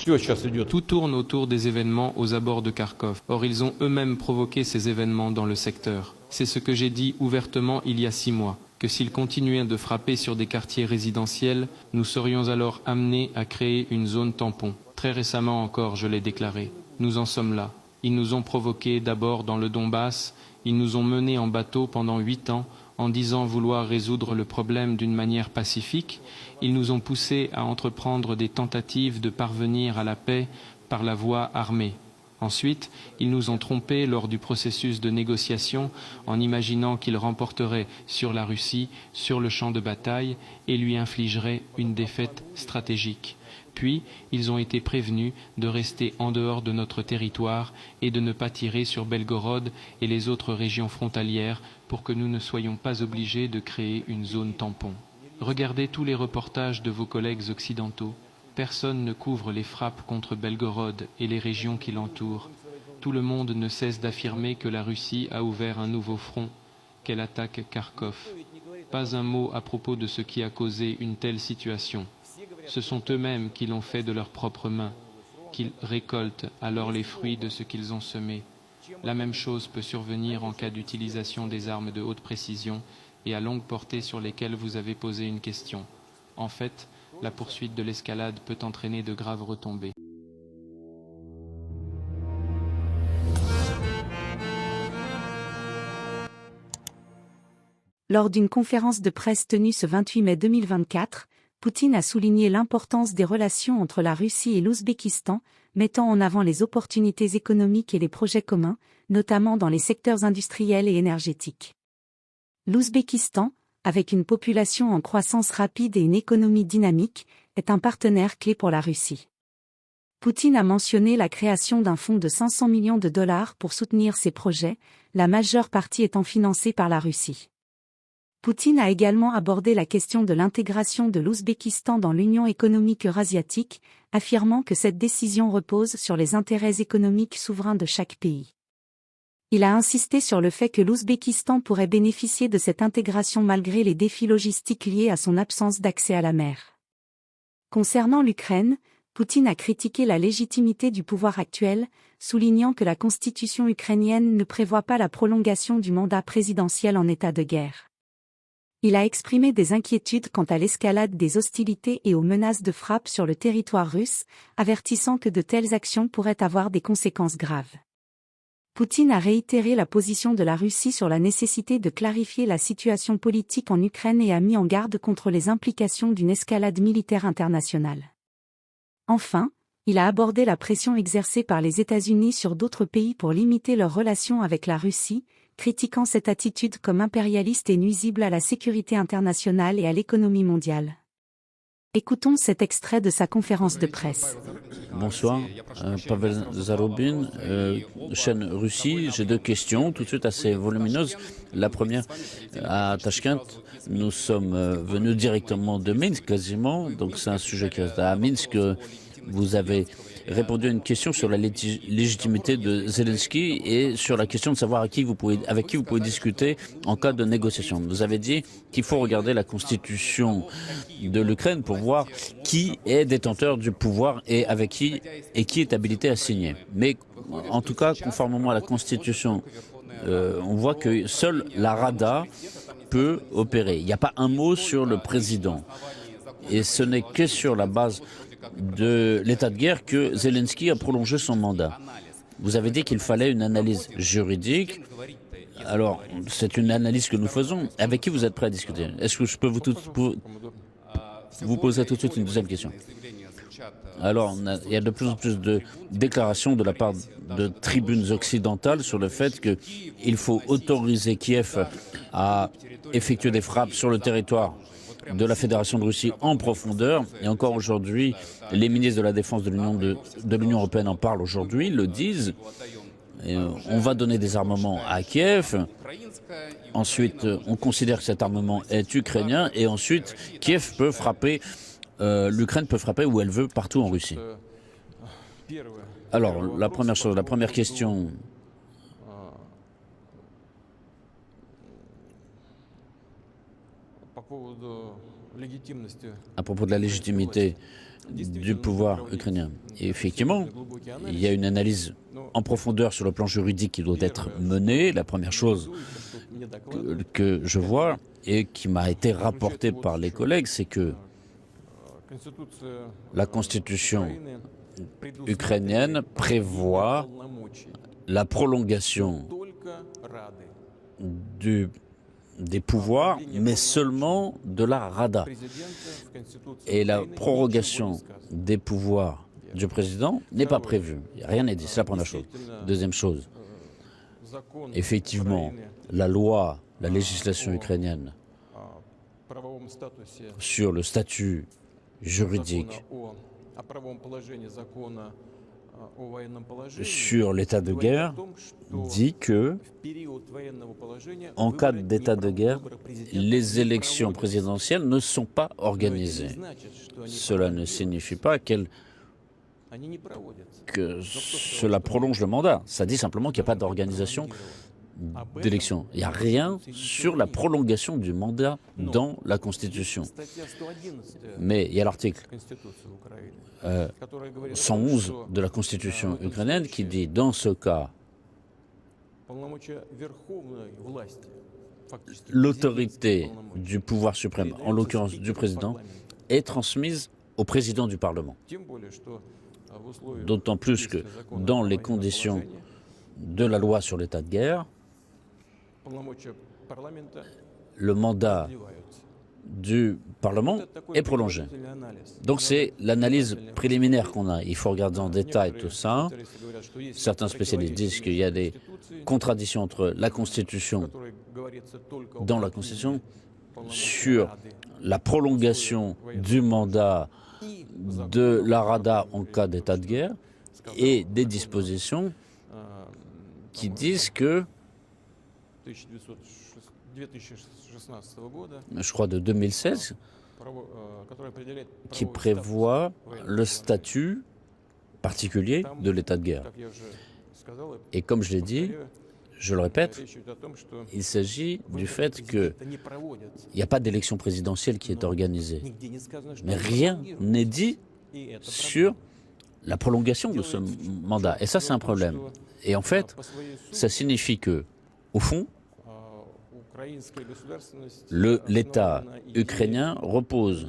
Tout tourne autour des événements aux abords de Kharkov. Or, ils ont eux-mêmes provoqué ces événements dans le secteur. C'est ce que j'ai dit ouvertement il y a 6 mois, que s'ils continuaient de frapper sur des quartiers résidentiels, nous serions alors amenés à créer une zone tampon. Très récemment encore, je l'ai déclaré. Nous en sommes là. Ils nous ont provoqués d'abord dans le Donbass, ils nous ont menés en bateau pendant 8 ans en disant vouloir résoudre le problème d'une manière pacifique. Ils nous ont poussés à entreprendre des tentatives de parvenir à la paix par la voie armée. Ensuite, ils nous ont trompés lors du processus de négociation en imaginant qu'ils remporteraient sur la Russie, sur le champ de bataille, et lui infligeraient une défaite stratégique. Puis, ils ont été prévenus de rester en dehors de notre territoire et de ne pas tirer sur Belgorod et les autres régions frontalières pour que nous ne soyons pas obligés de créer une zone tampon. Regardez tous les reportages de vos collègues occidentaux. Personne ne couvre les frappes contre Belgorod et les régions qui l'entourent. Tout le monde ne cesse d'affirmer que la Russie a ouvert un nouveau front, qu'elle attaque Kharkov. Pas un mot à propos de ce qui a causé une telle situation. Ce sont eux-mêmes qui l'ont fait de leurs propres mains, qu'ils récoltent alors les fruits de ce qu'ils ont semé. La même chose peut survenir en cas d'utilisation des armes de haute précision et à longue portée sur lesquelles vous avez posé une question. En fait, la poursuite de l'escalade peut entraîner de graves retombées. Lors d'une conférence de presse tenue ce 28 mai 2024, Poutine a souligné l'importance des relations entre la Russie et l'Ouzbékistan, mettant en avant les opportunités économiques et les projets communs, notamment dans les secteurs industriels et énergétiques. L'Ouzbékistan, avec une population en croissance rapide et une économie dynamique, est un partenaire clé pour la Russie. Poutine a mentionné la création d'un fonds de 500 millions de dollars pour soutenir ces projets, la majeure partie étant financée par la Russie. Poutine a également abordé la question de l'intégration de l'Ouzbékistan dans l'Union économique eurasiatique, affirmant que cette décision repose sur les intérêts économiques souverains de chaque pays. Il a insisté sur le fait que l'Ouzbékistan pourrait bénéficier de cette intégration malgré les défis logistiques liés à son absence d'accès à la mer. Concernant l'Ukraine, Poutine a critiqué la légitimité du pouvoir actuel, soulignant que la constitution ukrainienne ne prévoit pas la prolongation du mandat présidentiel en état de guerre. Il a exprimé des inquiétudes quant à l'escalade des hostilités et aux menaces de frappe sur le territoire russe, avertissant que de telles actions pourraient avoir des conséquences graves. Poutine a réitéré la position de la Russie sur la nécessité de clarifier la situation politique en Ukraine et a mis en garde contre les implications d'une escalade militaire internationale. Enfin, il a abordé la pression exercée par les États-Unis sur d'autres pays pour limiter leurs relations avec la Russie, critiquant cette attitude comme impérialiste et nuisible à la sécurité internationale et à l'économie mondiale. Écoutons cet extrait de sa conférence de presse. Bonsoir, Pavel Zarobin, chaîne Russie. J'ai 2 questions, tout de suite assez volumineuses. La première, à Tashkent, nous sommes venus directement de Minsk quasiment, donc c'est un sujet qui est à Minsk. Vous avez répondu à une question sur la légitimité de Zelensky et sur la question de savoir avec qui vous pouvez discuter en cas de négociation. Vous avez dit qu'il faut regarder la constitution de l'Ukraine pour voir qui est détenteur du pouvoir et avec qui est habilité à signer. Mais en tout cas, conformément à la constitution, on voit que seule la Rada peut opérer. Il n'y a pas un mot sur le président. Et ce n'est que sur la base de l'état de guerre que Zelensky a prolongé son mandat. Vous avez dit qu'il fallait une analyse juridique. Alors, c'est une analyse que nous faisons. Avec qui vous êtes prêt à discuter? Est-ce que je peux vous poser tout de suite une deuxième question? Alors, il y a de plus en plus de déclarations de la part de tribunes occidentales sur le fait qu'il faut autoriser Kiev à effectuer des frappes sur le territoire de la Fédération de Russie en profondeur. Et encore aujourd'hui, les ministres de la Défense de l'Union européenne en parlent aujourd'hui, le disent. Et on va donner des armements à Kiev. Ensuite, on considère que cet armement est ukrainien. Et ensuite, Kiev peut frapper, l'Ukraine peut frapper où elle veut, partout en Russie. Alors, la première question. À propos de la légitimité du pouvoir ukrainien. Et effectivement, il y a une analyse en profondeur sur le plan juridique qui doit être menée. La première chose que je vois et qui m'a été rapportée par les collègues, c'est que la constitution ukrainienne prévoit la prolongation des pouvoirs, mais seulement de la Rada. Et la prorogation des pouvoirs du président n'est pas prévue. Rien n'est dit, c'est la première chose. Deuxième chose, effectivement, la loi, la législation ukrainienne sur le statut juridique, sur l'état de guerre, dit que, en cas d'état de guerre, les élections présidentielles ne sont pas organisées. Cela ne signifie pas que cela prolonge le mandat. Ça dit simplement qu'il n'y a pas d'organisation d'élections. Il n'y a rien sur la prolongation du mandat dans la Constitution. Mais il y a l'article 111 de la Constitution ukrainienne qui dit, dans ce cas, l'autorité du pouvoir suprême, en l'occurrence du président, est transmise au président du Parlement. D'autant plus que dans les conditions de la loi sur l'état de guerre, le mandat du Parlement est prolongé. Donc c'est l'analyse préliminaire qu'on a. Il faut regarder en détail tout ça. Certains spécialistes disent qu'il y a des contradictions entre la Constitution, dans la Constitution, sur la prolongation du mandat de la Rada en cas d'état de guerre et des dispositions qui disent que, je crois de 2016, qui prévoit le statut particulier de l'état de guerre. Et comme je l'ai dit, je le répète, il s'agit du fait qu'il n'y a pas d'élection présidentielle qui est organisée. Mais rien n'est dit sur la prolongation de ce mandat. Et ça, c'est un problème. Et en fait, ça signifie que, au fond, l'État ukrainien repose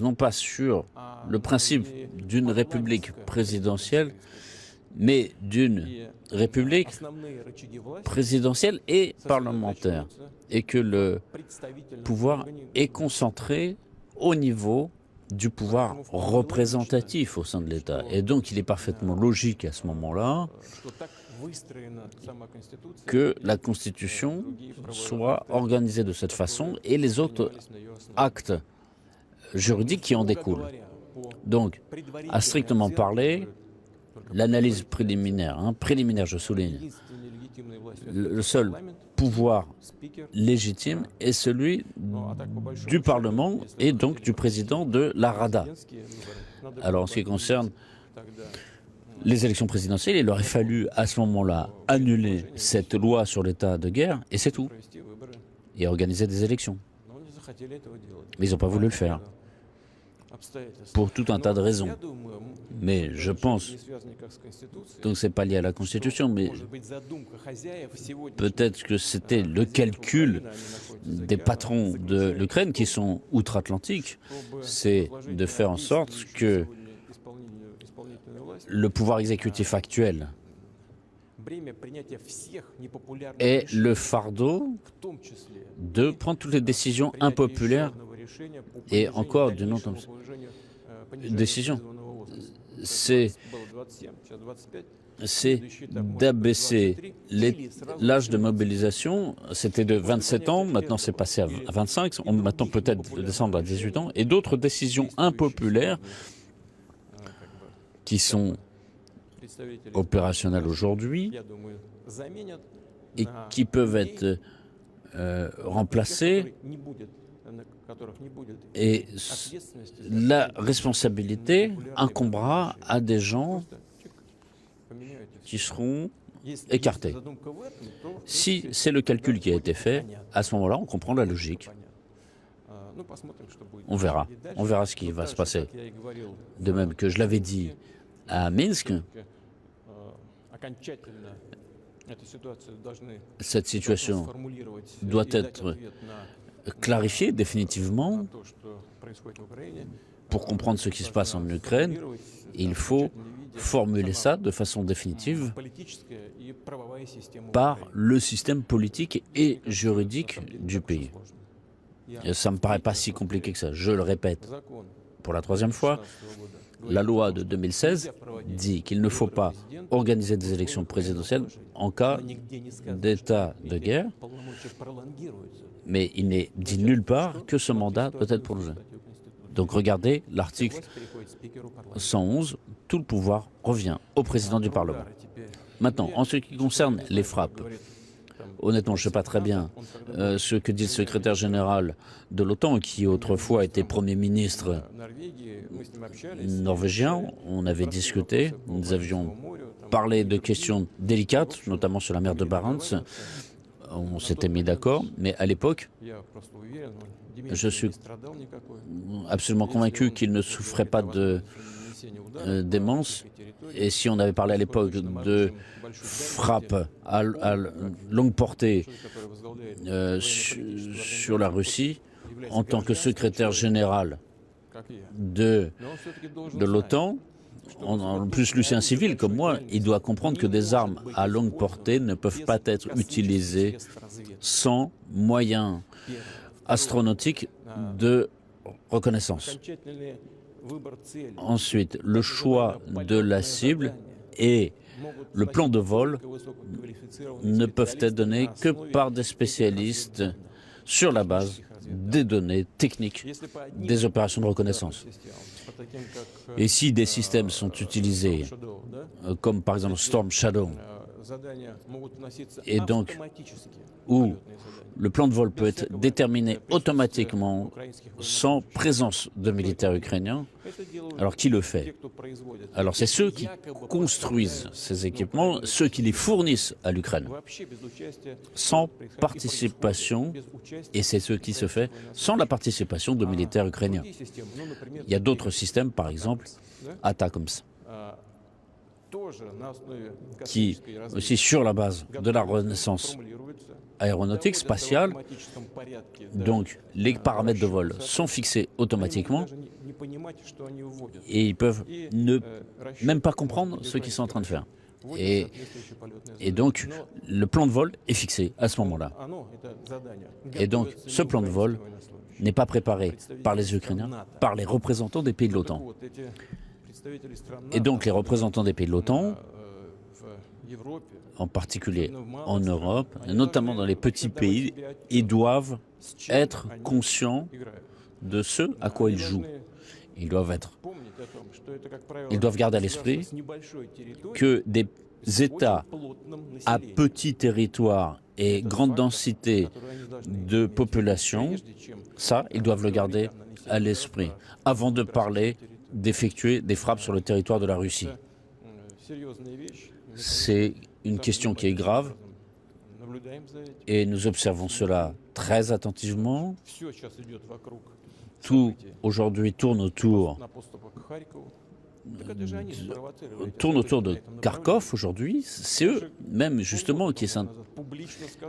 non pas sur le principe d'une république présidentielle, mais d'une république présidentielle et parlementaire, et que le pouvoir est concentré au niveau du pouvoir représentatif au sein de l'État. Et donc il est parfaitement logique à ce moment-là que la Constitution soit organisée de cette façon et les autres actes juridiques qui en découlent. Donc, à strictement parler, l'analyse préliminaire, préliminaire je souligne, le seul pouvoir légitime est celui du Parlement et donc du président de la Rada. Alors en ce qui concerne les élections présidentielles, il aurait fallu à ce moment-là annuler cette loi sur l'état de guerre et c'est tout, et organiser des élections. Mais ils n'ont pas voulu le faire, pour tout un tas de raisons. Mais je pense, donc c'est pas lié à la Constitution, mais peut-être que c'était le calcul des patrons de l'Ukraine qui sont outre-Atlantique, c'est de faire en sorte que le pouvoir exécutif actuel ait le fardeau de prendre toutes les décisions impopulaires et encore d'une autre décision. C'est d'abaisser l'âge de mobilisation. C'était de 27 ans, maintenant c'est passé à 25, on maintenant peut-être descendre à 18 ans, et d'autres décisions impopulaires qui sont opérationnelles aujourd'hui et qui peuvent être remplacées. Et la responsabilité incombera à des gens qui seront écartés. Si c'est le calcul qui a été fait, à ce moment-là, on comprend la logique. On verra ce qui va se passer. De même que je l'avais dit à Minsk, cette situation doit être clarifiée définitivement. Pour comprendre ce qui se passe en Ukraine, il faut formuler ça de façon définitive par le système politique et juridique du pays. Ça ne me paraît pas si compliqué que ça. Je le répète pour la troisième fois, la loi de 2016 dit qu'il ne faut pas organiser des élections présidentielles en cas d'état de guerre, mais il n'est dit nulle part que ce mandat doit être prolongé. Donc regardez l'article 111, tout le pouvoir revient au président du Parlement. Maintenant, en ce qui concerne les frappes, honnêtement, je ne sais pas très bien ce que dit le secrétaire général de l'OTAN, qui autrefois était Premier ministre norvégien. On avait discuté, nous avions parlé de questions délicates, notamment sur la mer de Barents. On s'était mis d'accord, mais à l'époque, je suis absolument convaincu qu'il ne souffrait pas de démence. Et si on avait parlé à l'époque de frappe à longue portée sur la Russie, en tant que secrétaire général de l'OTAN, en plus lui c'est un civil comme moi, il doit comprendre que des armes à longue portée ne peuvent pas être utilisées sans moyens astronautiques de reconnaissance. Ensuite, le choix de la cible et le plan de vol ne peuvent être donnés que par des spécialistes sur la base des données techniques des opérations de reconnaissance. Et si des systèmes sont utilisés, comme par exemple Storm Shadow, et donc où le plan de vol peut être déterminé automatiquement sans présence de militaires ukrainiens, alors qui le fait? Alors c'est ceux qui construisent ces équipements, ceux qui les fournissent à l'Ukraine, sans participation, et c'est ce qui se fait sans la participation de militaires ukrainiens. Il y a d'autres systèmes, par exemple, ATACMS, qui, aussi sur la base de la renaissance aéronautique, spatiale, donc les paramètres de vol sont fixés automatiquement et ils peuvent ne même pas comprendre ce qu'ils sont en train de faire. Et donc, le plan de vol est fixé à ce moment-là. Et donc, ce plan de vol n'est pas préparé par les Ukrainiens, par les représentants des pays de l'OTAN. Et donc, les représentants des pays de l'OTAN, en particulier en Europe, et notamment dans les petits pays, ils doivent être conscients de ce à quoi ils jouent. Ils doivent garder à l'esprit que des États à petit territoire et grande densité de population, ça, ils doivent le garder à l'esprit avant de parler d'effectuer des frappes sur le territoire de la Russie. C'est une question qui est grave et nous observons cela très attentivement. Tout aujourd'hui tourne autour de Kharkov aujourd'hui. C'est eux même justement qui sont...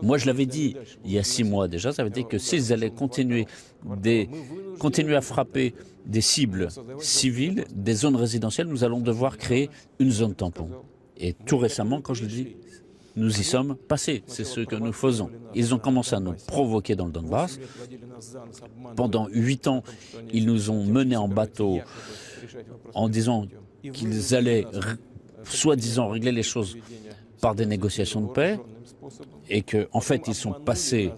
Moi je l'avais dit il y a 6 mois déjà, ça veut dire que s'ils allaient continuer à frapper des cibles civiles, des zones résidentielles, nous allons devoir créer une zone tampon. Et tout récemment, quand je le dis, nous y sommes passés. C'est ce que nous faisons. Ils ont commencé à nous provoquer dans le Donbass. Pendant 8 ans, ils nous ont menés en bateau en disant qu'ils allaient soi-disant régler les choses par des négociations de paix et qu'en fait, ils sont passés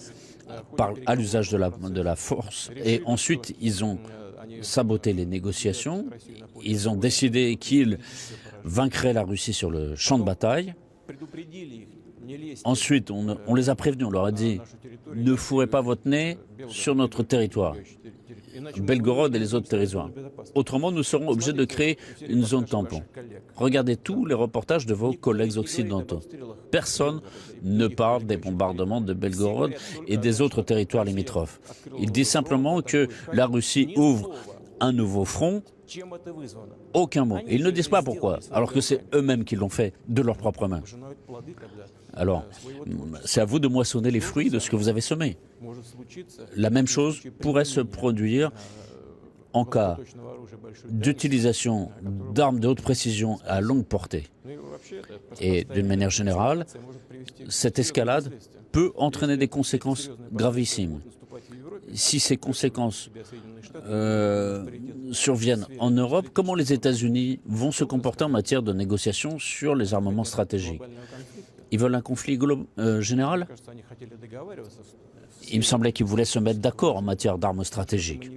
à l'usage de la force et ensuite, ils ont saboté les négociations. Ils ont décidé qu'ils vaincrait la Russie sur le champ de bataille. Ensuite, on les a prévenus, on leur a dit « Ne fourrez pas votre nez sur notre territoire ». Belgorod et les autres territoires. Autrement, nous serons obligés de créer une zone tampon. Regardez tous les reportages de vos collègues occidentaux. Personne ne parle des bombardements de Belgorod et des autres territoires limitrophes. Ils disent simplement que la Russie ouvre un nouveau front. Aucun mot. Ils ne disent pas pourquoi, alors que c'est eux-mêmes qui l'ont fait de leurs propres mains. Alors, c'est à vous de moissonner les fruits de ce que vous avez semé. La même chose pourrait se produire en cas d'utilisation d'armes de haute précision à longue portée. Et d'une manière générale, cette escalade peut entraîner des conséquences gravissimes. Si ces conséquences surviennent en Europe, comment les États-Unis vont se comporter en matière de négociations sur les armements stratégiques? Ils veulent un conflit général? Il me semblait qu'ils voulaient se mettre d'accord en matière d'armes stratégiques.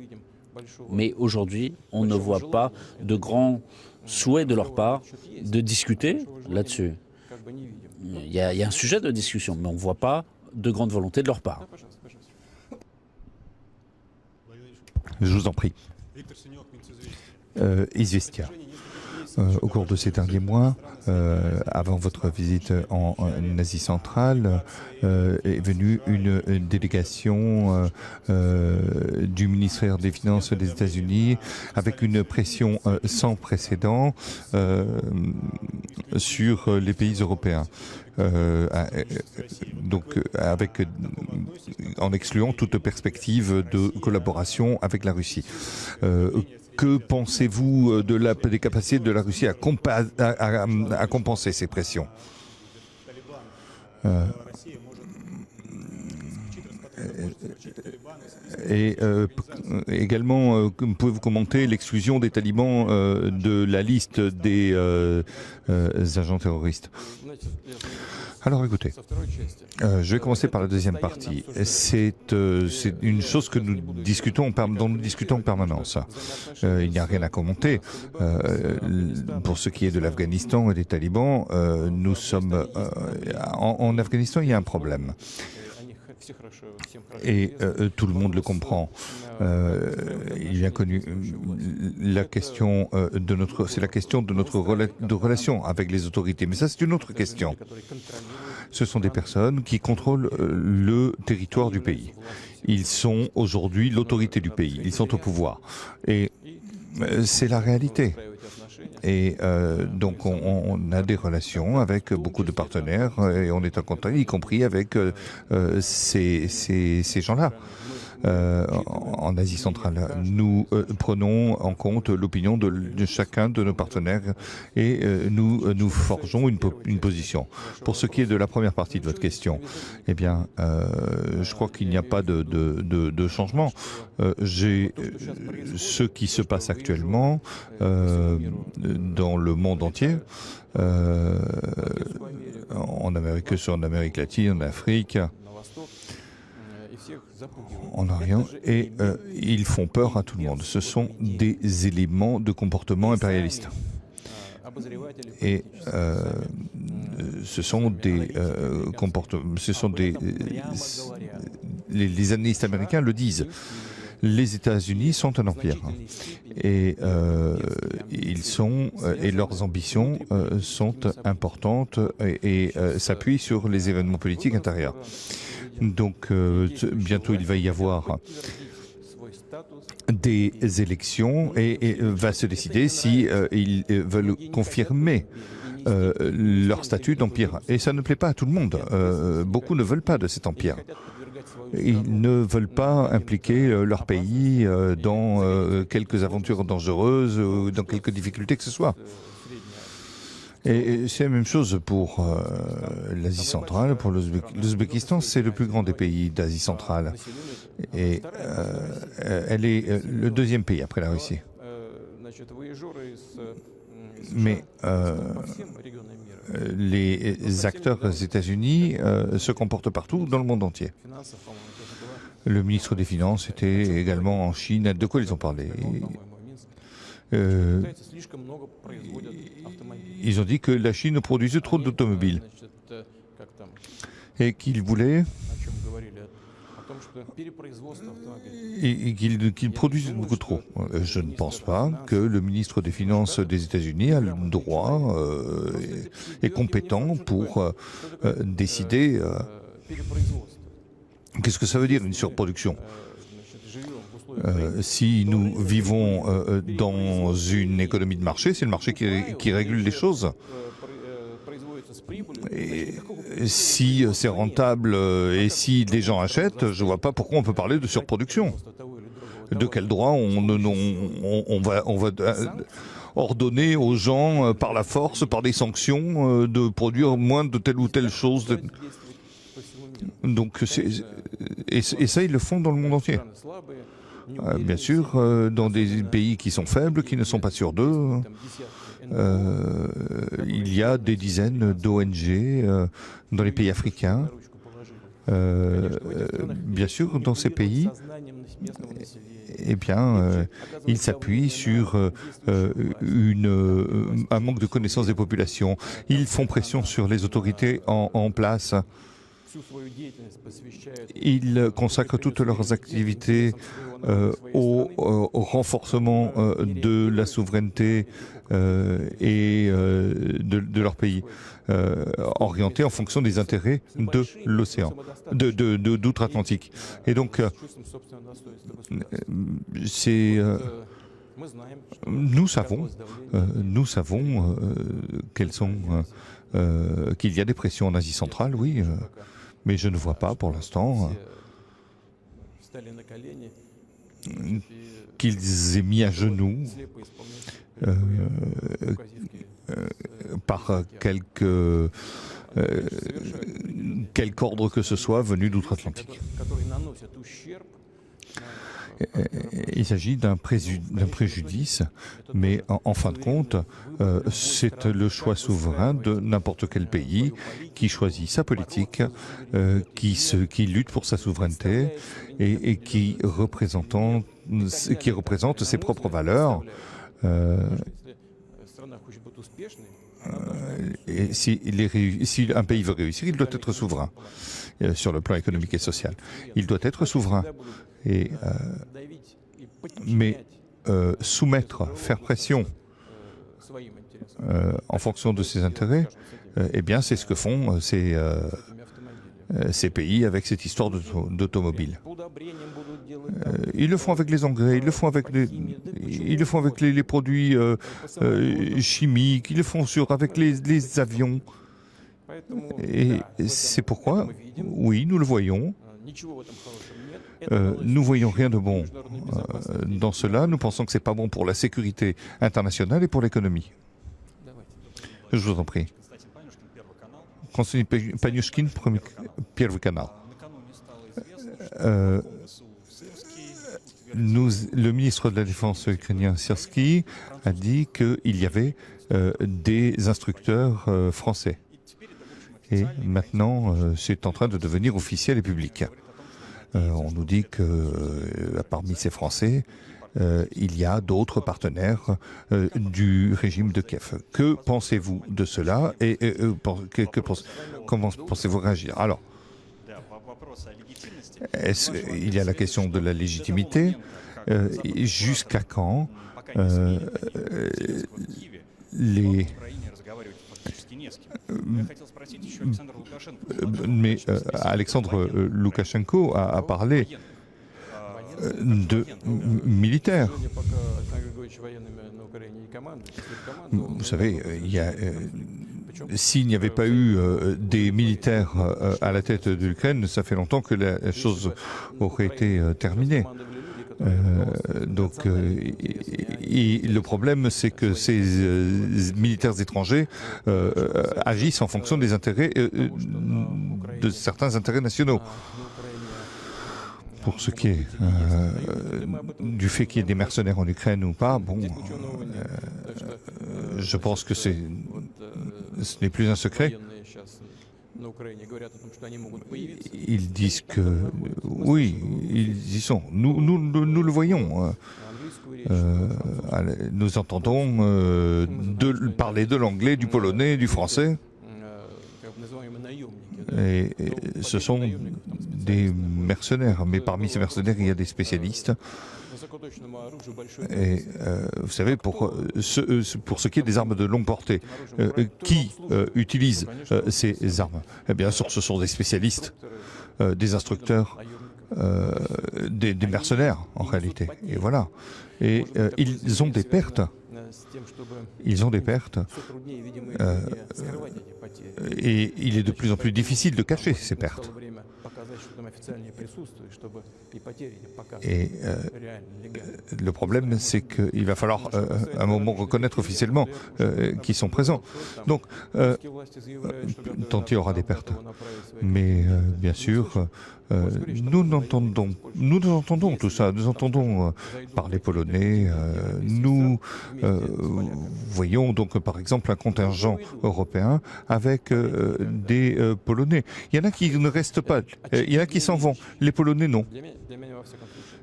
Mais aujourd'hui, on ne voit pas de grands souhaits de leur part de discuter là-dessus. Il y a un sujet de discussion, mais on ne voit pas de grande volonté de leur part. Je vous en prie. Izvestia. Au cours de ces derniers mois, avant votre visite en Asie centrale, est venue une délégation du ministère des Finances des États-Unis avec une pression sans précédent sur les pays européens. Donc en excluant toute perspective de collaboration avec la Russie. Que pensez-vous des capacités de la Russie à compenser ces pressions? Également, pouvez-vous commenter l'exclusion des talibans de la liste des agents terroristes? Alors écoutez, je vais commencer par la deuxième partie. C'est une chose que dont nous discutons en permanence. Il n'y a rien à commenter. Pour ce qui est de l'Afghanistan et des talibans, nous sommes... en Afghanistan, il y a un problème. Et tout le monde le comprend. Il est bien connu. La question c'est la question de notre relation avec les autorités. Mais ça, c'est une autre question. Ce sont des personnes qui contrôlent le territoire du pays. Ils sont aujourd'hui l'autorité du pays. Ils sont au pouvoir. Et c'est la réalité. Et donc on a des relations avec beaucoup de partenaires et on est en contact, y compris avec ces gens-là. En Asie centrale, nous prenons en compte l'opinion de chacun de nos partenaires et nous forgeons une position. Pour ce qui est de la première partie de votre question, eh bien, je crois qu'il n'y a pas de changement. Ce qui se passe actuellement dans le monde entier, en Amérique latine, en Afrique, en Orient, et ils font peur à tout le monde. Ce sont des éléments de comportement impérialiste. Et ce sont des comportements, les analystes américains le disent. Les États-Unis sont un empire et leurs ambitions sont importantes et s'appuient sur les événements politiques intérieurs. Donc bientôt il va y avoir des élections et va se décider si ils veulent confirmer leur statut d'empire. Et ça ne plaît pas à tout le monde. Beaucoup ne veulent pas de cet empire. Ils ne veulent pas impliquer leur pays dans quelques aventures dangereuses ou dans quelques difficultés que ce soit. Et c'est la même chose pour l'Asie centrale, pour l'Ouzbékistan. C'est le plus grand des pays d'Asie centrale. Et elle est le deuxième pays après la Russie. Mais les acteurs États-Unis se comportent partout dans le monde entier. Le ministre des Finances était également en Chine. De quoi ils ont parlé? Ils ont dit que la Chine produisait trop d'automobiles et qu'ils voulaient et qu'ils produisent beaucoup trop. Je ne pense pas que le ministre des Finances des États-Unis a le droit est compétent pour décider qu'est-ce que ça veut dire une surproduction. Si nous vivons dans une économie de marché, c'est le marché qui régule les choses. Et si c'est rentable et si les gens achètent, je ne vois pas pourquoi on peut parler de surproduction. De quel droit on va ordonner aux gens par la force, par des sanctions, de produire moins de telle ou telle chose. Donc, et ça, ils le font dans le monde entier. Bien sûr, dans des pays qui sont faibles, qui ne sont pas sûrs d'eux, il y a des dizaines d'ONG dans les pays africains. Bien sûr, dans ces pays, eh bien, ils s'appuient sur un manque de connaissance des populations. Ils font pression sur les autorités en place. Ils consacrent toutes leurs activités au renforcement de la souveraineté et de leur pays, orientés en fonction des intérêts de l'océan, d'outre-Atlantique. Et donc, nous savons qu'il y a des pressions en Asie centrale, oui, mais je ne vois pas pour l'instant qu'ils aient mis à genoux par quelque ordre que ce soit venu d'outre-Atlantique. Il s'agit d'un préjudice, mais en fin de compte, c'est le choix souverain de n'importe quel pays qui choisit sa politique, qui lutte pour sa souveraineté et qui représente ses propres valeurs. Et si un pays veut réussir, il doit être souverain sur le plan économique et social. Il doit être souverain. Mais soumettre, faire pression en fonction de ses intérêts, eh bien, c'est ce que font ces pays avec cette histoire d'automobile. Ils le font avec les engrais, ils le font avec les produits chimiques, ils le font avec les avions. Et c'est pourquoi, oui, nous le voyons. Nous voyons rien de bon dans cela. Nous pensons que c'est pas bon pour la sécurité internationale et pour l'économie. Je vous en prie. Konstantin Paniushkin, Первый канал. Le ministre de la Défense ukrainien Syrski a dit qu'il y avait des instructeurs français. Et maintenant, c'est en train de devenir officiel et public. On nous dit que parmi ces Français, il y a d'autres partenaires du régime de Kiev. Que pensez-vous de cela et comment pensez-vous réagir? Alors, il y a la question de la légitimité. Jusqu'à quand mais Alexandre Loukachenko a parlé de militaires. Vous savez, s'il n'y avait pas eu des militaires à la tête de l'Ukraine, ça fait longtemps que la chose aurait été terminée. Et le problème, c'est que ces militaires étrangers agissent en fonction des intérêts, de certains intérêts nationaux. Pour ce qui est du fait qu'il y ait des mercenaires en Ukraine ou pas, bon, je pense que ce n'est plus un secret. Ils disent que oui, ils y sont. Nous le voyons. Nous entendons parler de l'anglais, du polonais, du français. Et ce sont des mercenaires, mais parmi ces mercenaires, il y a des spécialistes. Et vous savez, pour ce qui est des armes de longue portée, qui utilise ces armes? Eh bien sûr, ce sont des spécialistes, des instructeurs, des mercenaires en réalité. Et voilà. Et ils ont des pertes. Ils ont des pertes. Et il est de plus en plus difficile de cacher ces pertes. Et le problème, c'est qu'il va falloir à un moment reconnaître officiellement qu'ils sont présents. Donc, tant il y aura des pertes. Mais bien sûr, nous entendons tout ça. Nous entendons parler polonais. Nous voyons donc par exemple un contingent européen avec des Polonais. Il y en a qui ne restent pas. Il y en a qui s'en vont. Les Polonais, non.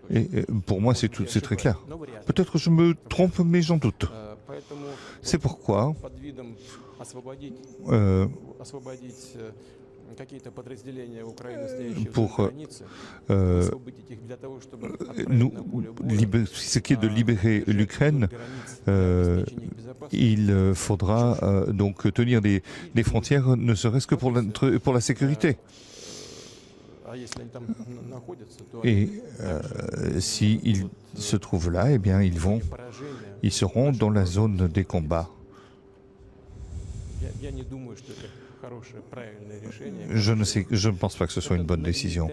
Et pour moi, c'est très clair. Peut-être je me trompe, mais j'en doute. C'est pourquoi pour ce qui est de libérer l'Ukraine, il faudra donc tenir des frontières, ne serait-ce que pour la sécurité. Et s'ils se trouvent là, eh bien, ils seront dans la zone des combats. Je ne pense pas que ce soit une bonne décision.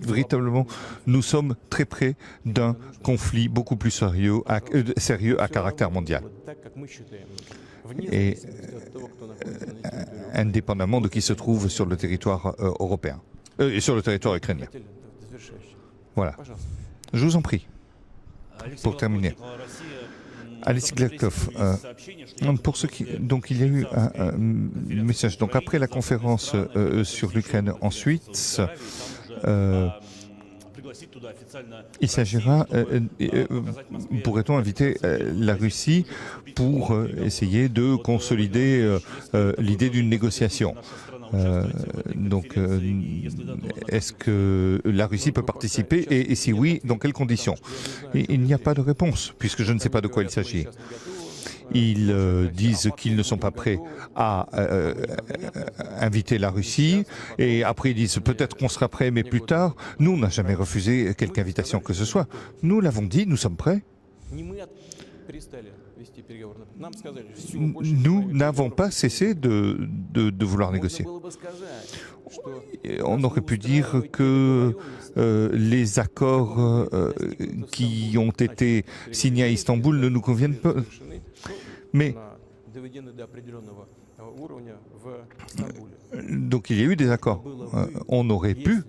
Véritablement, nous sommes très près d'un conflit beaucoup plus sérieux à caractère mondial. Et indépendamment de qui se trouve sur le territoire européen, et sur le territoire ukrainien. Voilà. Je vous en prie, pour terminer. Alexis Gladkov, pour ceux qui, donc il y a eu un message. Donc après la conférence sur l'Ukraine, ensuite, il s'agira, pourrait-on inviter la Russie pour essayer de consolider l'idée d'une négociation? Donc, est-ce que la Russie peut participer et si oui, dans quelles conditions? Il n'y a pas de réponse, puisque je ne sais pas de quoi il s'agit. Ils disent qu'ils ne sont pas prêts à inviter la Russie, et après ils disent peut-être qu'on sera prêt, mais plus tard. Nous, on n'a jamais refusé quelque invitation que ce soit. Nous l'avons dit, nous sommes prêts. Nous n'avons pas cessé de vouloir négocier. On aurait pu dire que les accords qui ont été signés à Istanbul ne nous conviennent pas. Mais donc il y a eu des accords. On aurait pu,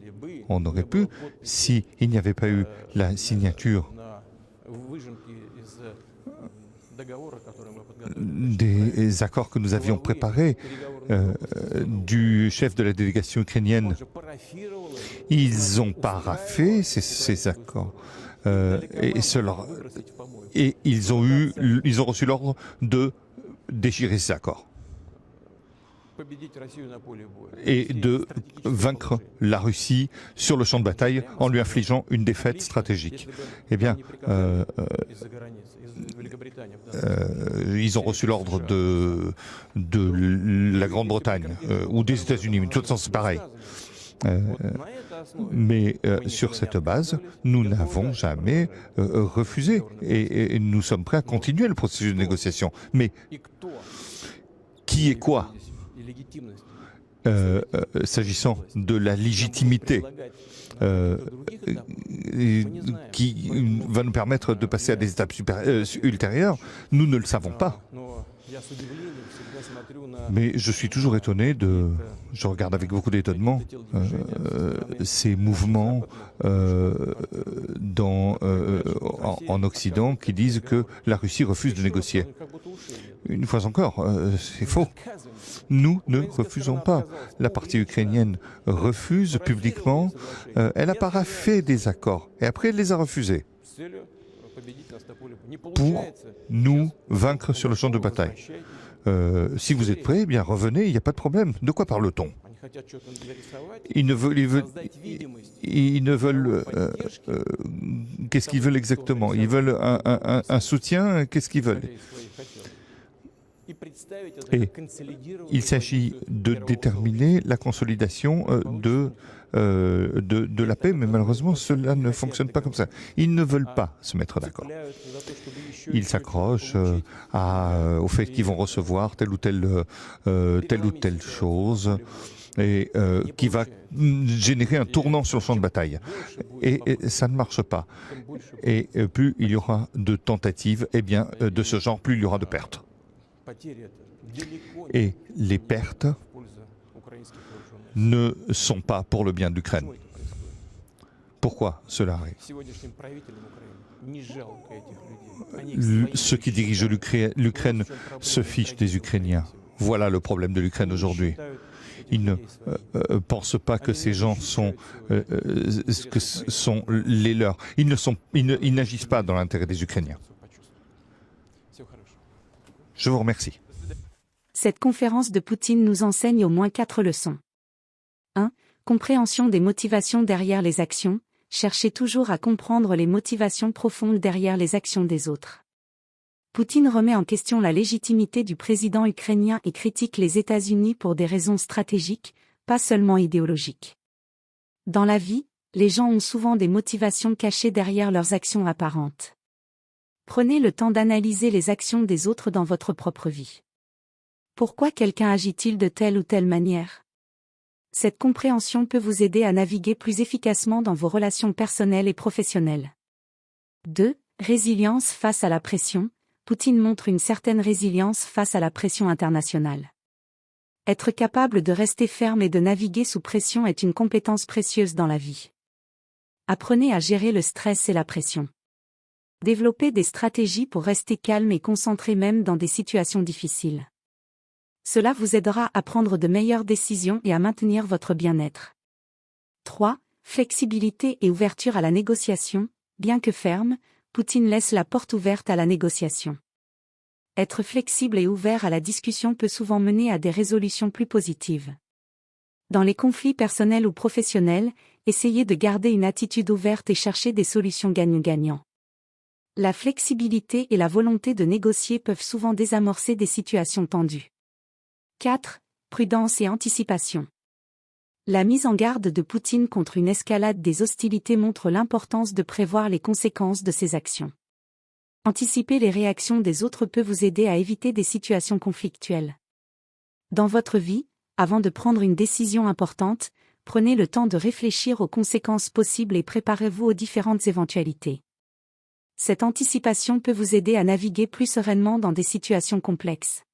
s'il n'y avait pas eu la signature des accords que nous avions préparés du chef de la délégation ukrainienne. Ils ont paraphé ces accords et ils ont reçu l'ordre de déchirer ces accords et de vaincre la Russie sur le champ de bataille en lui infligeant une défaite stratégique. Eh bien, ils ont reçu l'ordre de la Grande-Bretagne ou des États-Unis, mais de toute façon c'est pareil. Mais sur cette base, nous n'avons jamais refusé et nous sommes prêts à continuer le processus de négociation. Mais qui est quoi s'agissant de la légitimité qui va nous permettre de passer à des étapes ultérieures, nous ne le savons pas. Mais je suis toujours étonné je regarde avec beaucoup d'étonnement ces mouvements en Occident qui disent que la Russie refuse de négocier. Une fois encore, c'est faux. Nous ne refusons pas. La partie ukrainienne refuse publiquement. Elle a paraphé des accords et après elle les a refusés pour nous vaincre sur le champ de bataille. Si vous êtes prêts, eh bien revenez, il n'y a pas de problème. De quoi parle-t-on? Ils ne veulent qu'est-ce qu'ils veulent exactement? Ils veulent un soutien, qu'est-ce qu'ils veulent? Et il s'agit de déterminer la consolidation de la paix, mais malheureusement, cela ne fonctionne pas comme ça. Ils ne veulent pas se mettre d'accord. Ils s'accrochent au fait qu'ils vont recevoir telle ou telle chose, et qui va générer un tournant sur le champ de bataille. Et ça ne marche pas. Et plus il y aura de tentatives de ce genre, plus il y aura de pertes. Et les pertes ne sont pas pour le bien de l'Ukraine. Pourquoi cela arrive? Ceux qui dirigent l'Ukraine se fichent des Ukrainiens. Voilà le problème de l'Ukraine aujourd'hui. Ils ne pensent pas que ces gens sont les leurs. Ils n'agissent pas dans l'intérêt des Ukrainiens. Je vous remercie. Cette conférence de Poutine nous enseigne au moins 4 leçons. 1. Compréhension des motivations derrière les actions. Cherchez toujours à comprendre les motivations profondes derrière les actions des autres. Poutine remet en question la légitimité du président ukrainien et critique les États-Unis pour des raisons stratégiques, pas seulement idéologiques. Dans la vie, les gens ont souvent des motivations cachées derrière leurs actions apparentes. Prenez le temps d'analyser les actions des autres dans votre propre vie. Pourquoi quelqu'un agit-il de telle ou telle manière? Cette compréhension peut vous aider à naviguer plus efficacement dans vos relations personnelles et professionnelles. 2. Résilience face à la pression. Poutine montre une certaine résilience face à la pression internationale. Être capable de rester ferme et de naviguer sous pression est une compétence précieuse dans la vie. Apprenez à gérer le stress et la pression. Développez des stratégies pour rester calme et concentré même dans des situations difficiles. Cela vous aidera à prendre de meilleures décisions et à maintenir votre bien-être. 3. Flexibilité et ouverture à la négociation. Bien que ferme, Poutine laisse la porte ouverte à la négociation. Être flexible et ouvert à la discussion peut souvent mener à des résolutions plus positives. Dans les conflits personnels ou professionnels, essayez de garder une attitude ouverte et chercher des solutions gagnant-gagnant. La flexibilité et la volonté de négocier peuvent souvent désamorcer des situations tendues. 4. Prudence et anticipation. La mise en garde de Poutine contre une escalade des hostilités montre l'importance de prévoir les conséquences de ses actions. Anticiper les réactions des autres peut vous aider à éviter des situations conflictuelles. Dans votre vie, avant de prendre une décision importante, prenez le temps de réfléchir aux conséquences possibles et préparez-vous aux différentes éventualités. Cette anticipation peut vous aider à naviguer plus sereinement dans des situations complexes.